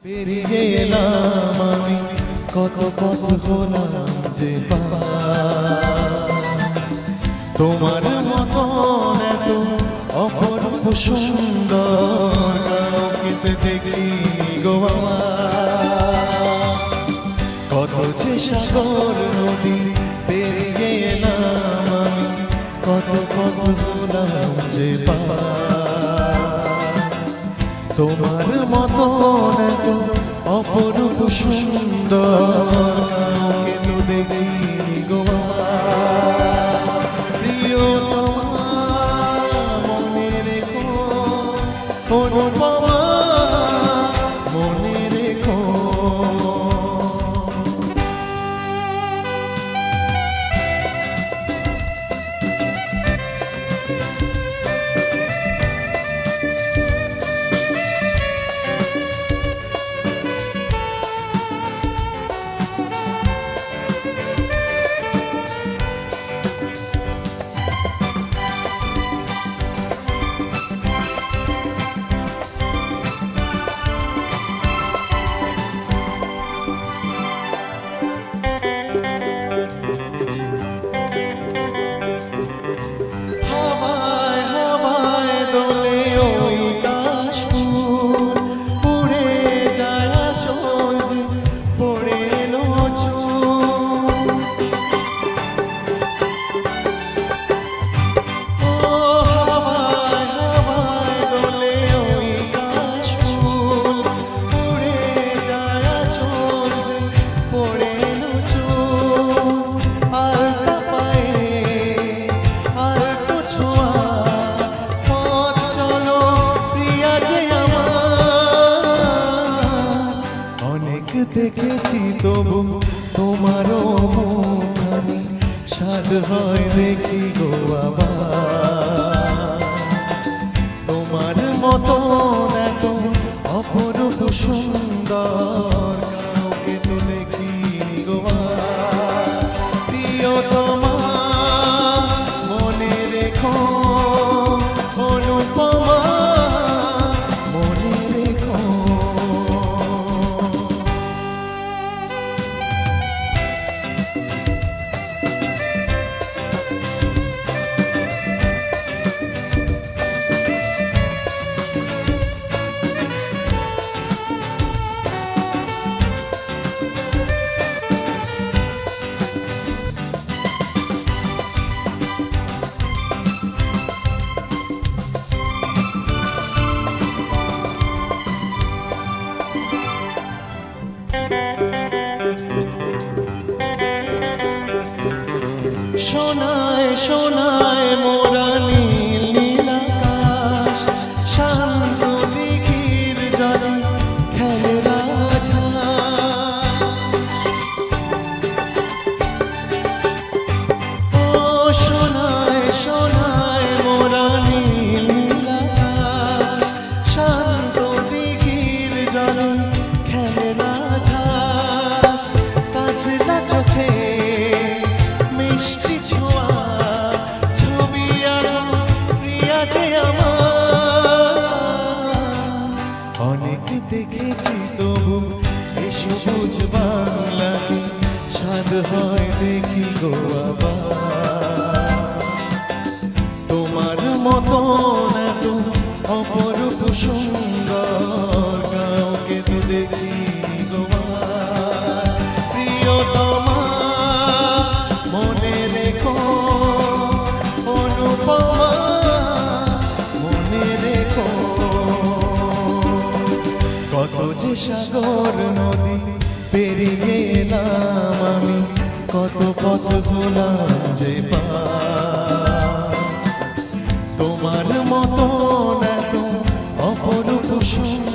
পেরিয়ে এলাম আমি কত পথ হলাম যে তোমার মতন এত অপরূপ সুন্দর কাউকে দেখি গো কত যে সাগর নদী পেরিয়ে এলাম আমি কত পথ হলাম যে তোমার মতন এত অপরূপ সুন্দর কাউকে তো দেখিনি গো প্রিয়তমা মনে রেখো অনুপমা মনে রেখো দেখেছি তবু তোমারও মুখখানি সাদ হয় দেখি গো আবার তোমার মতন এত অপরূপ সুন্দর কাউকে তো দেখিনি গো প্রিয়তমা মনে রেখো অনুপমা মনে রেখো সোনায় সোনায় মোরা নীল নীল আকাশ শান্ত দিঘির জলে খেলে রাজহাঁস ও সোনায় সোনায় মোরা নীল নীল আকাশ শান্ত দিঘির জলে খেলে রাজহাঁস কাজলা চোখে মিষ্টি ছোঁয়া ছবি আঁকা প্রিয়া যে আমার অনেক দেখেছি তবু এসো বুঝ বাংলাকে স্বাদ হয় দেখি গো আবার তোমার মতন এত অপরূপ সুন্দর কাউকে তো দেখিনি গো প্রিয়তমা মনে রেখো অনুপমা মনে রেখো কত যে সাগর নদী পেরিয়ে এলাম আমি কত পথ হলাম যে তোমার মতন এত অপরূপ সুন্দর